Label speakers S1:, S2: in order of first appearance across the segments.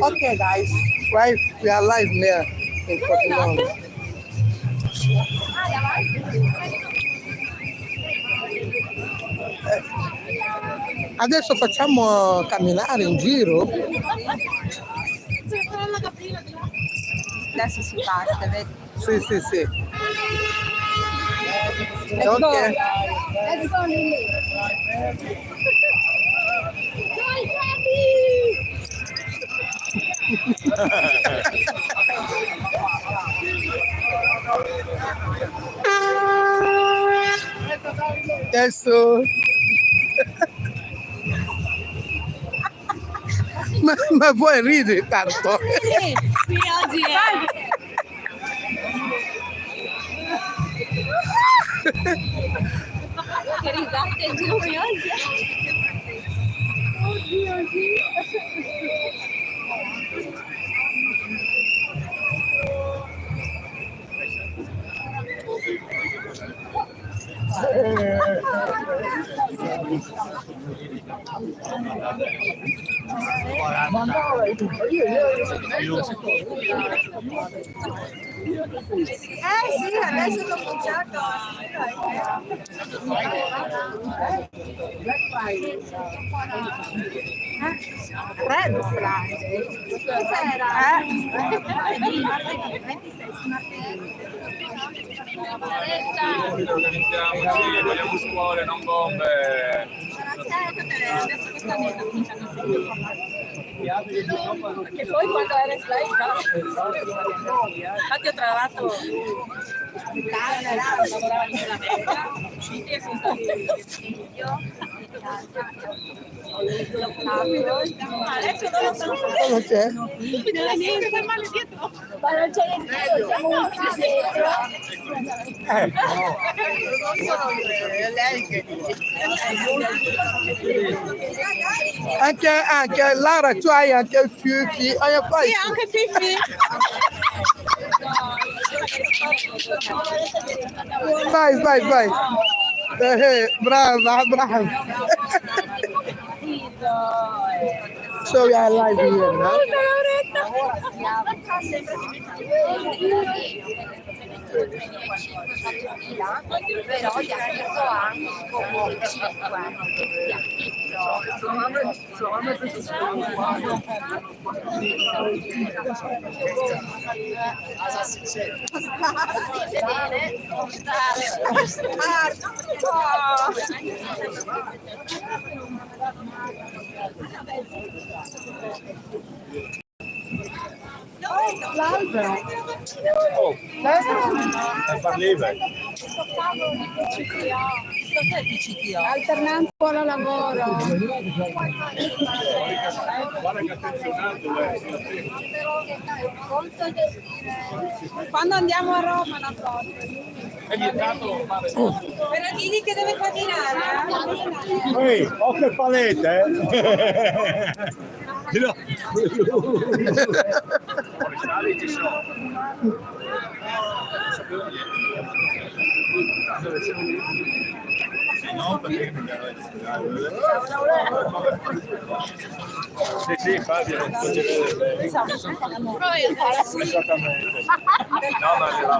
S1: Okay, guys, right? We are live here in Pordenone. Adesso facciamo camminare in giro.
S2: Adesso si parte, vedi?
S1: Sì, sì, sì.
S2: Let's go.
S1: Okay.
S2: Let's go, Lily.
S1: Adesso... ma vuoi ridere tanto?
S2: Sì, qui oggi è... Che risate gioiose. Oddio, sì. Sì, adesso l'ho cominciato. Red Friday. Cos'era?
S3: Vogliamo scuole, non bombe.
S2: Adesso quest'anno sta cominciando a perché poi quando era in slide infatti ho trovato lavorava in una mega usciti e sono stati adesso non lo so.
S1: Cosa c'è?
S2: Niente, fai male dietro. Ma non c'è niente, siamo tutti dietro.
S1: È lei che anche Lara, tu hai anche il Fifi.
S2: Sì, anche Fifi.
S1: Vai. Brava. So we are live here now.
S2: Però gli ha scritto anche come
S3: 5. Parliva.
S2: Cos'è il CTO?
S4: Alternanza scuola-lavoro.
S3: Guarda che attenzionato lei.
S4: Quando andiamo a Roma la prossima.
S3: È vietato fare.
S4: Però digli che deve camminare.
S3: Ehi, occhio al palete, Di là. Fuori ci sono. No, perché sì, Fabio, esattamente. No, ma la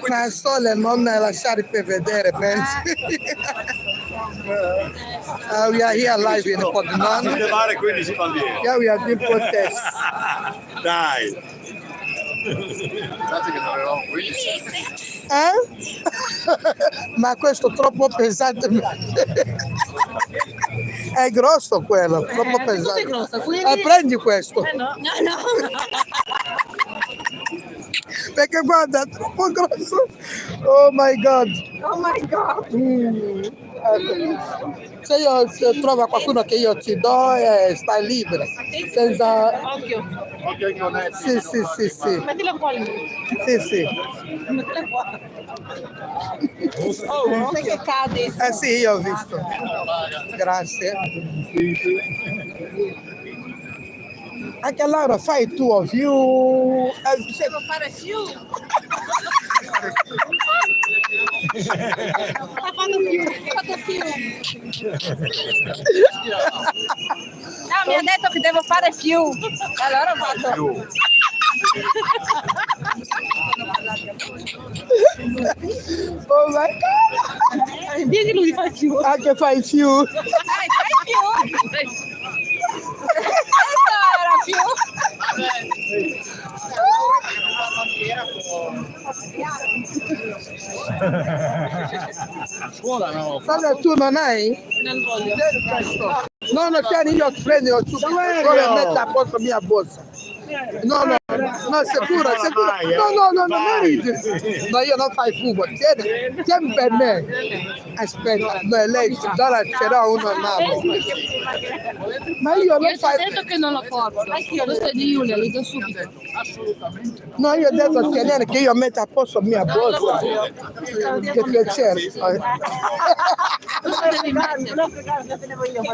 S1: Una sole non lasciare per vedere, pensi? We are here live in Portland.
S3: Levare 15 bandiere.
S1: Yeah, we are doing protest.
S3: Dai. Pensate che ne avevamo 15.
S1: Ma questo è troppo pesante. È grosso quello, troppo pesante.
S4: È grosso, quindi...
S1: Prendi questo.
S4: No.
S1: Perché guarda, è troppo grosso. Oh my god.
S4: Oh my god.
S1: Ecco. Se trova qualcuno che io ti do, stai libera. Senza...
S4: Occhio.
S3: Occhio che onesto.
S1: Sì.
S4: Mettila qua.
S1: Sì.
S4: Mettila qua. Oh, non è che cade.
S1: Sì, io ho visto. Grazie. Anche Laura, fai il tuo view.
S4: Devo fare più. Ha fatto più. No, mi ha detto che devo fare più. Allora ho fatto.
S1: Oh my god!
S4: Digli lui fa più.
S1: Anche fai più.
S4: Fai più. Questo era più.
S1: Allora, tu non hai?
S4: Non voglio.
S1: No, tieni, io prendo su. Ora metto a posto mia borsa. No, sicuro. No, no, io non fai fumo. Tieni per me. Aspetta, no, lei ce l'ha uno a mano. Ma io non fai.
S4: Ho detto che non lo porto. Questo è di Giulia, lo do subito.
S1: No, io ho detto tenere che io metto a posto mia borsa. Che piacere.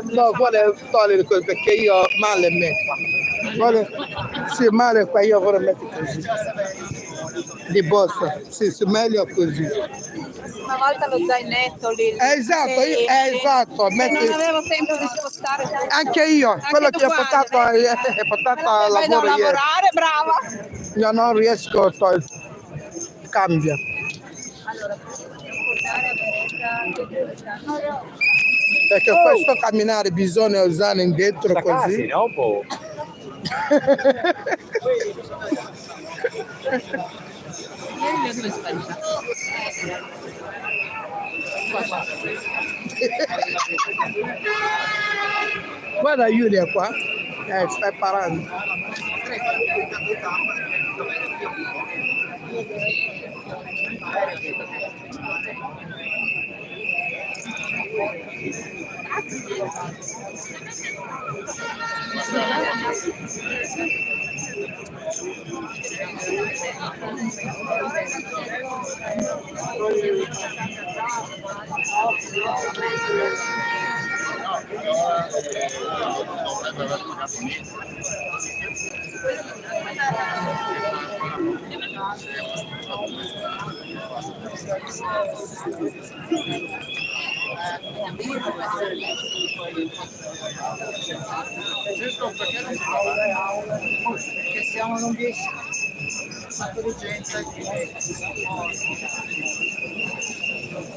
S1: No, vuole togliere quello perché io male metto. Vuole, sì, male qua, io vorrei mettere così. Di borsa, sì, meglio così.
S4: Una volta lo zainetto lì.
S1: Esatto.
S4: Non avevo tempo di spostare.
S1: Anche io, quello che ho portato a lavoro
S4: Vedo
S1: ieri.
S4: lavorare, brava.
S1: Io non riesco, cambia. Perché questo camminare bisogna usare indietro così.
S3: Dopo.
S1: Guarda Giulia qua, stai parando.
S5: Perché siamo non riesci a dirigenza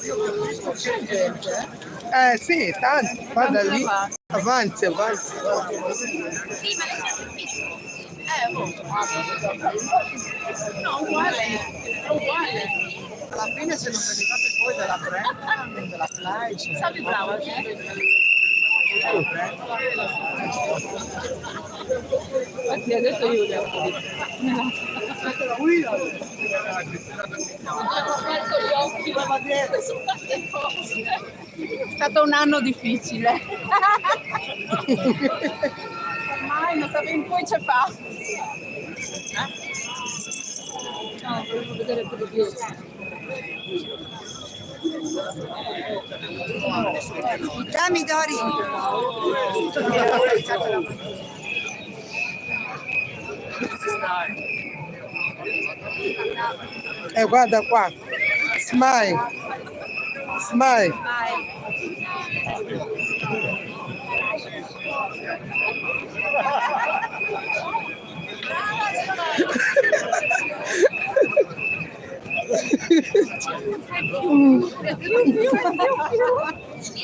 S5: io capisco che c'è gente.
S1: Sì, tanti, guarda lì, avanti.
S5: No, uguale. Alla fine se non vedete poi della Brenda, della Flash.
S4: Salve, brava. Infatti ha detto Giulia. È stato un anno difficile. Ormai non sapevo in cui ci fa. No, volevo vedere per di più.
S5: Dammi Dori.
S1: Guarda qua, smile.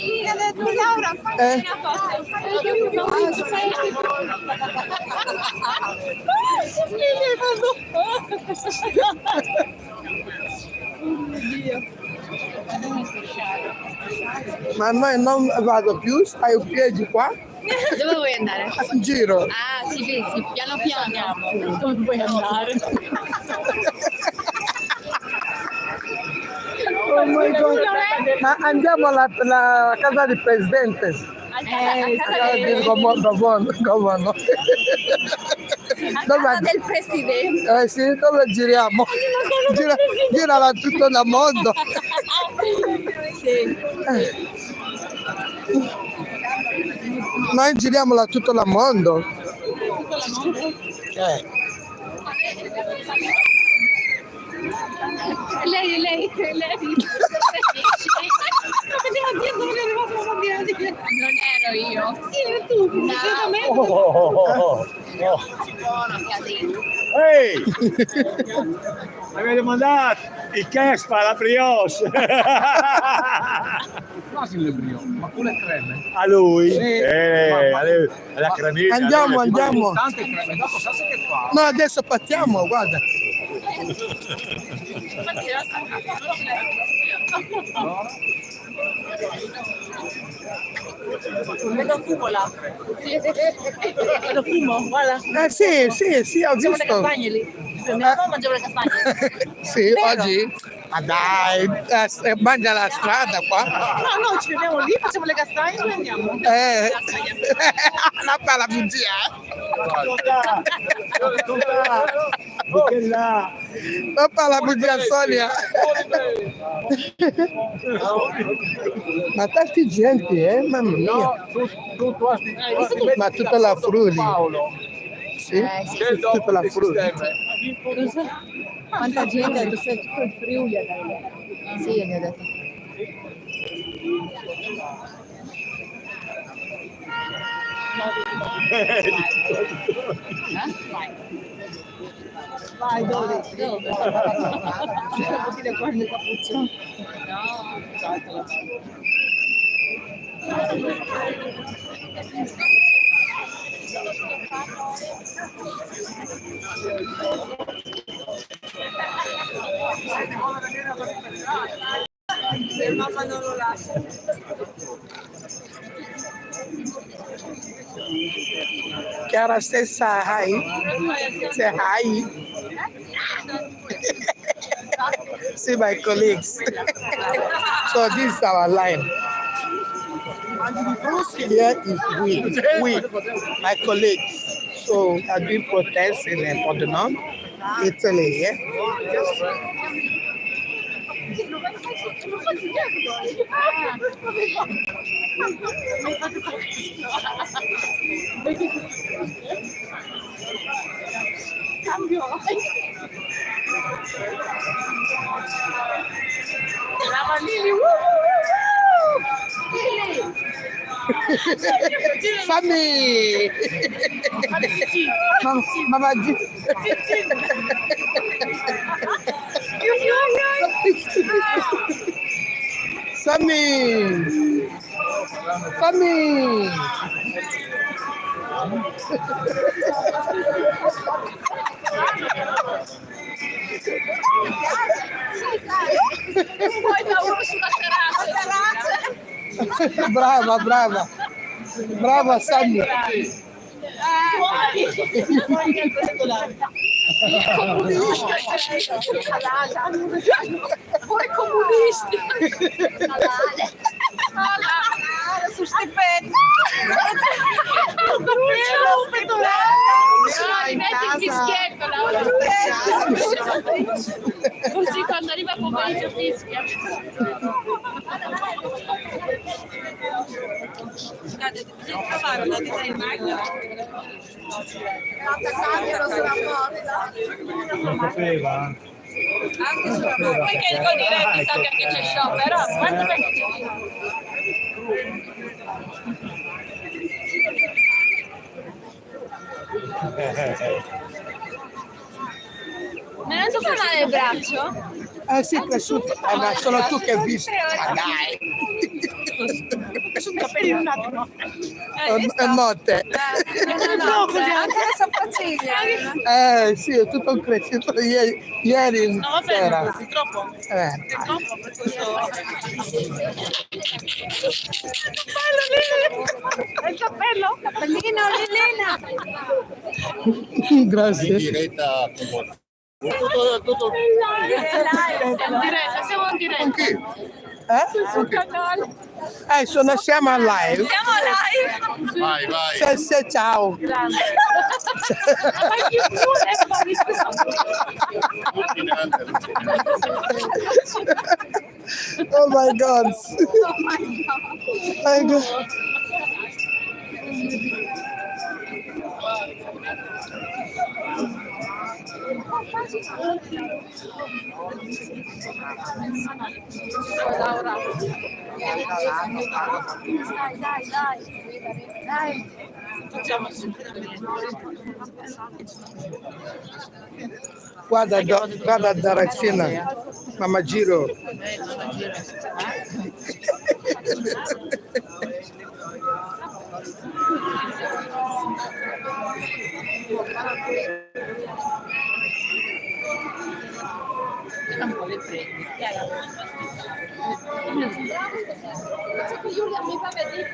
S4: Gli ha detto Laura, fai una foto.
S1: Ma noi non vado più, stai in piedi qua,
S2: Dove vuoi andare?
S1: in giro.
S2: Ah, sì, piano piano. Dove vuoi andare?
S1: Oh my God. Ma andiamo alla casa del presidente. Governor.
S2: Casa del presidente.
S1: Sì, dove giriamo? Girala tutto il mondo. Noi giriamola tutto il mondo.
S2: Lei. Non ero io. Sì, eri tu.
S3: Ehi! Avete mandato il Kespa, la brioche!
S5: Quasi le brioche, ma pure creme.
S3: A lui?
S1: Sì.
S3: La cremina.
S1: Andiamo.
S5: Tante creme, dopo sa che fa?
S1: No, adesso partiamo, guarda.
S2: Vedo fumo là. Vedo fumo, guarda.
S1: Sì, ho
S2: Mangiamo le
S1: visto.
S2: castagne lì. Andiamo, mangiamo le castagne.
S1: Sì, oggi? Ma dai, mangia la strada qua.
S2: No, ci vediamo lì, facciamo le castagne e poi andiamo.
S1: La bella bugia.
S3: Là.
S1: La bella bugia Sonia. Ma tanti gente, mamma mia. Ma tutta la Friuli. Sì, tutta la Friuli.
S4: Quanta gente, tu sei tutto il Friuli. Sì, gli ho detto. Vai, dove? Devo dire qua nel cappuccino. Se mamma non lo lascia.
S1: Chiara stessa hi. Say hi. See my colleagues. So this is our line. Here is we, my colleagues. So I've been protesting in Pordenone, Italy. Yeah? Fammi! Ma va giù! Fammi! Brava Sammy.
S2: Pure comunisti. Su stipendio. Metti il fischietto, Laura. Così quando arriva il pomeriggio fischia.
S3: Non sapeva?
S2: Anche sulla porta. Poi che dico diretti sa perché c'è sciopero. Guarda perché c'è. Ma non ti fa male il braccio?
S1: Sì, cresciuto. Ma sono tu che hai visto. Ma dai.
S5: capelli un attimo.
S1: È notte.
S4: Anche le sopracciglia.
S1: Sì, è tutto cresciuto ieri
S5: No, vabbè,
S1: sera.
S5: non è troppo. È troppo per questo. Bello lì! Il cappello!
S4: Cappellino, Lillina.
S1: Grazie.
S3: diretta tutto
S5: Siamo in diretta.
S3: con chi?
S2: Sul canale.
S1: Siamo a live.
S2: Siamo live.
S3: Vai.
S1: Ciao. Oh my God. My God.
S2: Dai.
S1: Guarda Darazzina, Mamma Giro.
S2: Giulia mi fa vedere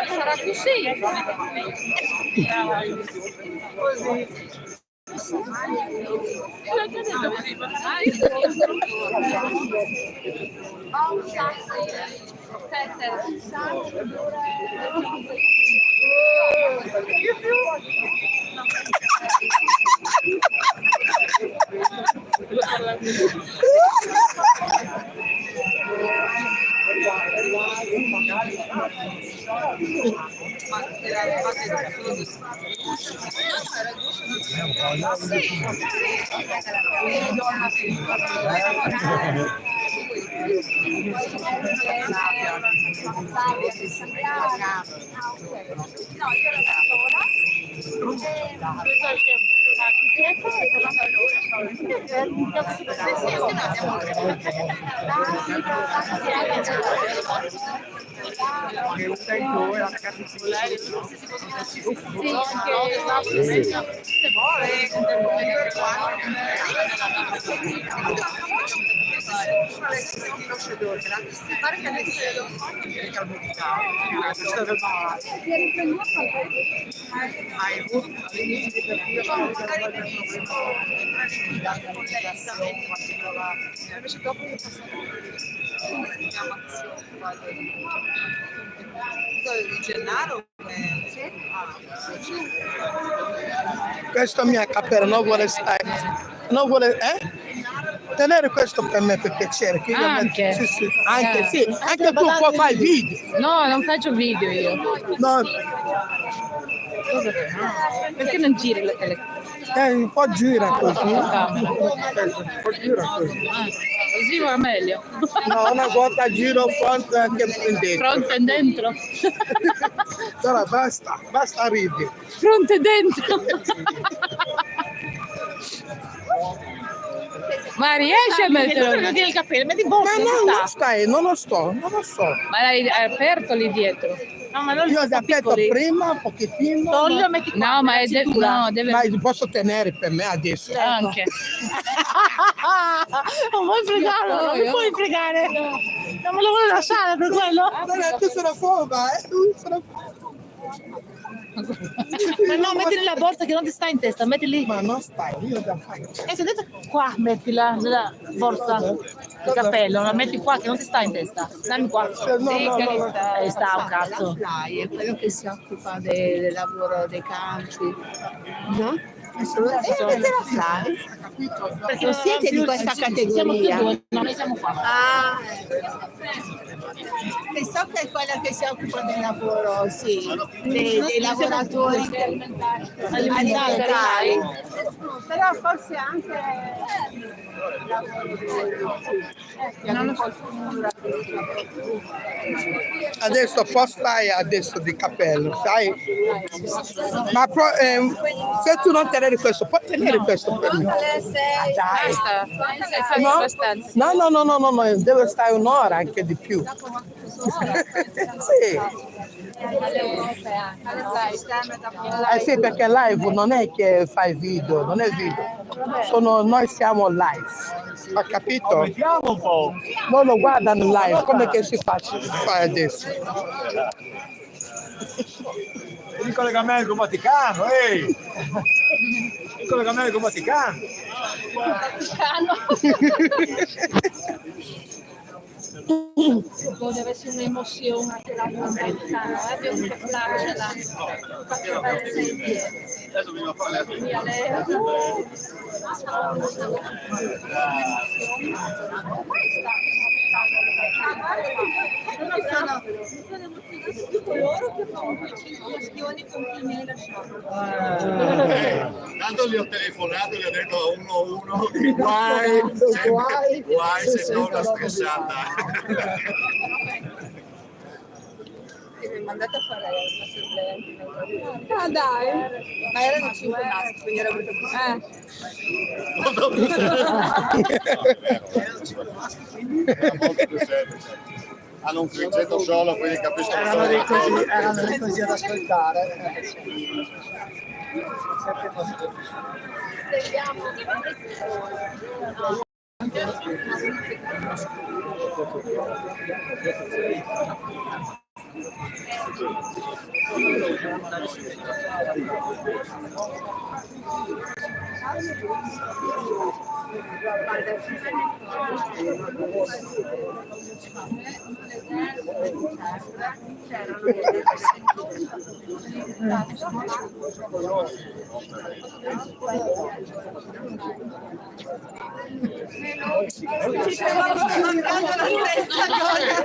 S2: sarà così.
S1: Questo mia capello non vuole stare. Non vuole, tenere questo per me per piacere. Che io
S6: Anche?
S1: Sì. Anche tu puoi fare video.
S6: No, non faccio video io.
S1: No,
S6: Perché non giri le telecamere?
S1: un po' gira così.
S6: Camera. Così va meglio.
S1: No, una volta giro fronte anche dentro.
S6: Fronte e dentro.
S1: Allora basta ridi.
S6: Fronte e dentro. Ma riesci a metterlo?
S5: Non dire il cappello, metti
S1: Ma
S5: borsa.
S1: non lo sto.
S6: Ma l'hai aperto lì dietro?
S5: No, ma non
S1: Io
S5: li
S1: ho aperto
S5: piccoli.
S1: prima un pochettino.
S5: Toglilo, metti qua.
S6: No, ma
S5: cintura.
S6: deve
S1: Ma li posso tenere per me adesso.
S6: anche.
S5: Non vuoi fregarlo, non mi puoi fregare. Non me lo vuoi lasciare per quello?
S1: Guarda, tu sono foba,
S5: Ma no, metti nella borsa che non ti sta in testa, metti lì.
S1: Ma non stai, io da fare.
S5: E se detto qua, mettila nella borsa. Il cappello, la metti qua che non ti sta in testa. Dammi qua.
S1: No.
S5: Sta un cazzo.
S4: È quello che si occupa del lavoro dei campi, no? Assolutamente la fly.
S5: Perché
S4: Non siete di questa
S5: Siamo tutti
S4: categoria.
S5: due, no, noi siamo qua.
S4: Ah, pensavo che quella che si occupa del lavoro, sì, dei lavoratori alimentari, però forse anche
S1: Adesso postai adesso di cappello, sai? Ma se tu non tenere questo, puoi tenere questo per me. Dai. No, deve stare un'ora anche di più. Sì. Sì, perché live non è che fai video, non è video. Noi siamo live, ha capito?
S3: Vediamo un po'.
S1: Non lo guardano live, come che si fa adesso?
S3: Il collegamento con Vaticano, ehi! Il collegamento con Vaticano.
S2: Deve essere un'emozione che la montana, devo parlarcela. Faccio fare sempre. Via lei. Sono coloro che fanno quei 5 questioni con chi mi hai lasciato.
S3: Tanto gli ho telefonato e gli ho detto a uno guai se non la stressata.
S2: Mi è mandato a fare l'assemblea.
S4: Ah dai,
S2: Ma erano 5 maschi, quindi era molto
S3: più semplice. Hanno un criceto solo, quindi capiscono
S7: erano lì così ad ascoltare.
S4: ci stavamo mancando la stessa cosa.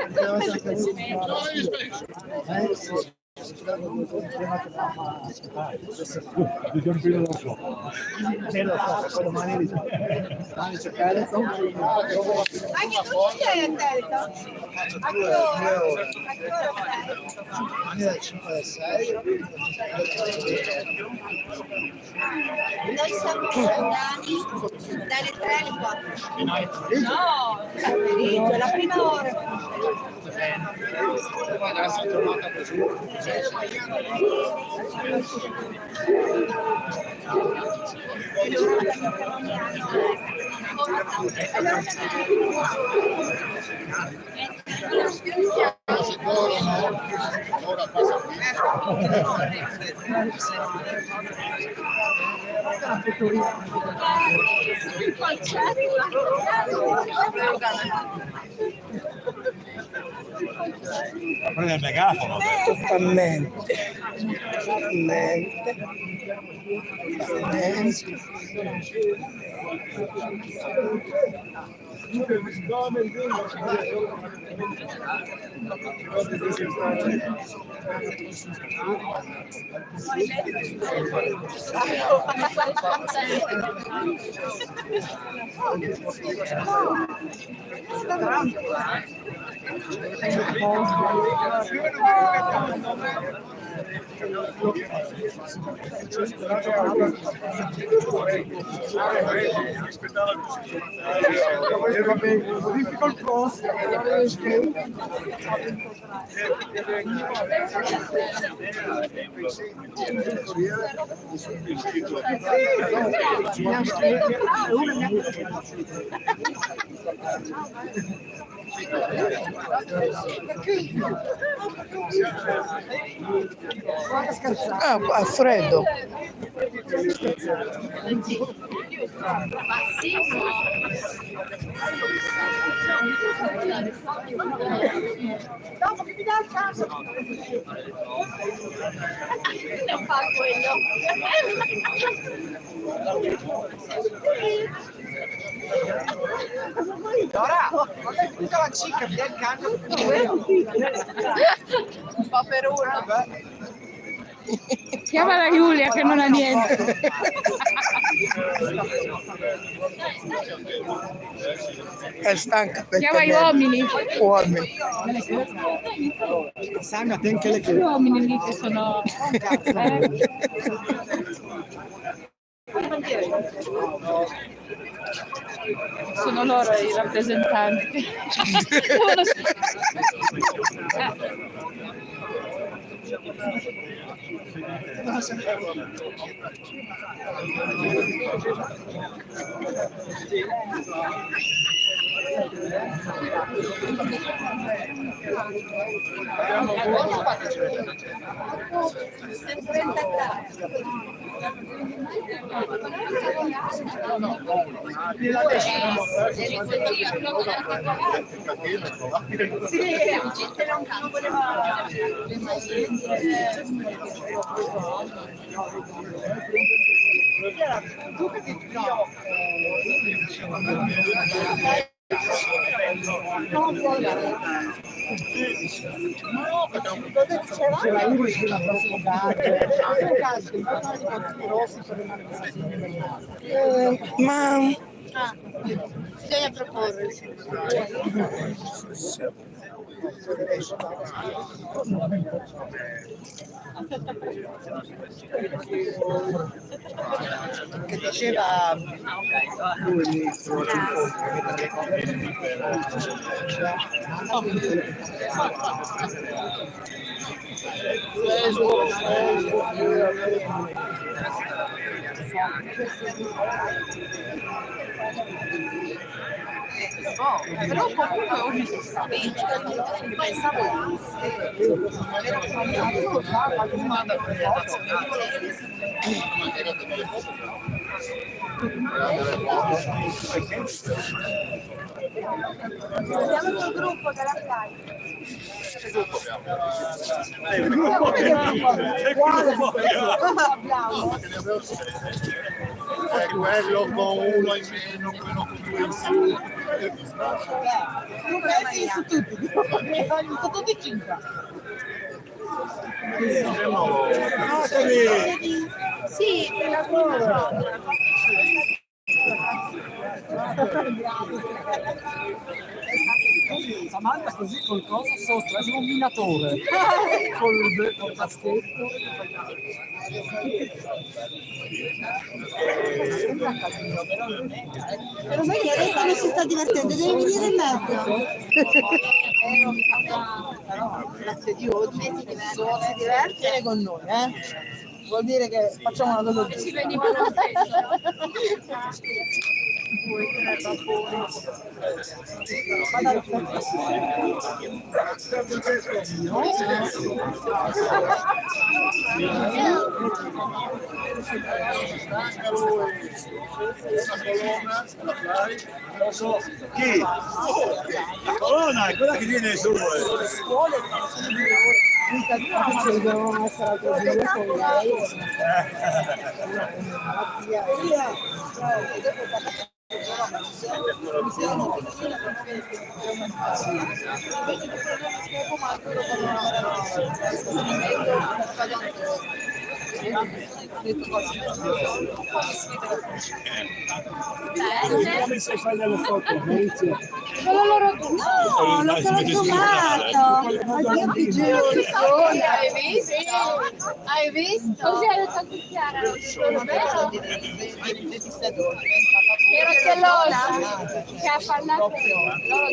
S4: Anche tu ci sei attento? A che ora? Noi siamo andati dalle 3 alle 4. No, pomeriggio, la prima ora.
S3: Prende il megafono.
S1: Totalmente. Difficult cost. Ah, qua freddo.
S4: Dopo che mi dà il caso. Non fa quello.
S7: Guarda tutta la cicca bianca.
S4: Un po' per uno.
S6: Chiama la Giulia che non ha niente.
S1: È stanca perché
S6: Chiama gli uomini.
S1: uomini.
S7: Sanga, te anche le
S6: Gli uomini lì che sono... Sono loro i rappresentanti.
S1: Ma
S4: Bisogna proporre.
S7: che diceva lui
S4: Però comunque ho visto pensavo
S2: Siamo sul gruppo della Sky.
S3: È quello con uno in meno, quello con due in più.
S4: su tutti. Sono tutti 5. Sì, per lavoro.
S7: Samantha così col coso sotto, è un minatore col taschetto.
S4: Però sai che adesso non si sta divertendo, devi venire in mezzo. Grazie di oggi si diverte, viene con noi, Vuol dire che facciamo una cosa
S6: Ci
S4: giusta.
S6: venivano
S3: Chi? La colonna è quella che viene su.
S4: Scuole che devono essere così con lei.
S7: Come se fai delle foto,
S6: solo loro due.
S4: No, l'ho solo trovato.
S2: Hai visto? Hai visto?
S6: Così hai detto anche Chiara.
S2: Ero gelosa che ha parlato loro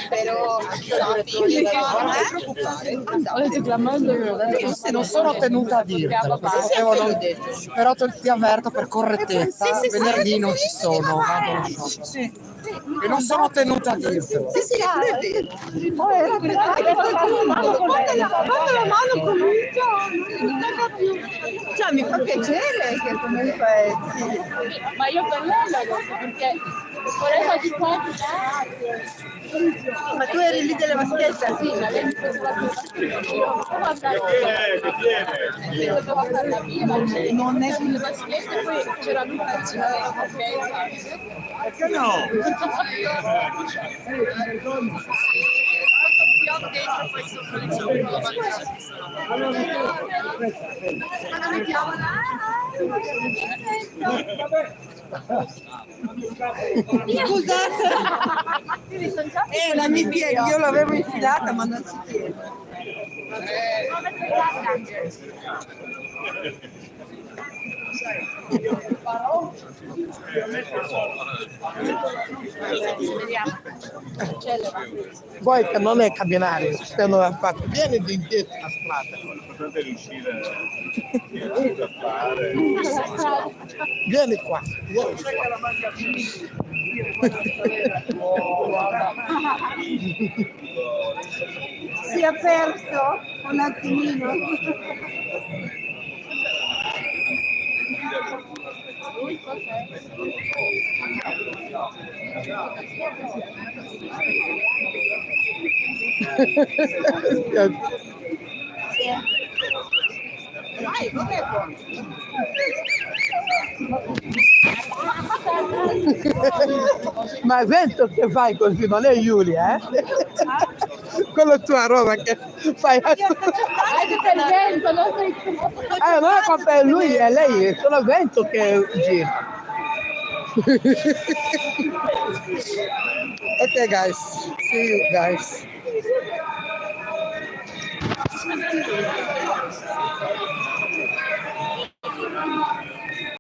S4: Però
S7: non sono tenuta a dirtelo, però ti avverto per correttezza, venerdì non ci sono, vado allo shop. E non sono tenuta a dirtelo.
S4: Sì, sì, oh, era quando la mano con lui, cioè mi fa piacere che comunque sì.
S6: Ma io per lei l'ho detto perché voleva di qua di là.
S4: Ma tu eri lì delle vaschette?
S6: Sì, ma lei mi faceva fare la mia, ma non è sulle vaschette, poi c'era lui che faceva
S3: Perché no?
S4: Scusate, la mi piega, io l'avevo infilata ma non si piega.
S1: Poi che non è camminare, se non ha fatto, vieni di dietro la strada.
S3: Potete riuscire a fare.
S1: Vieni qua.
S4: Si è perso un attimino.
S1: Ma è vento che fai così, non è Giulia, eh? Quello tua roba che fai.
S6: È il vento, non sei
S1: Non è colpa di lui, è lei, è solo vento che gira. Okay guys, see you guys.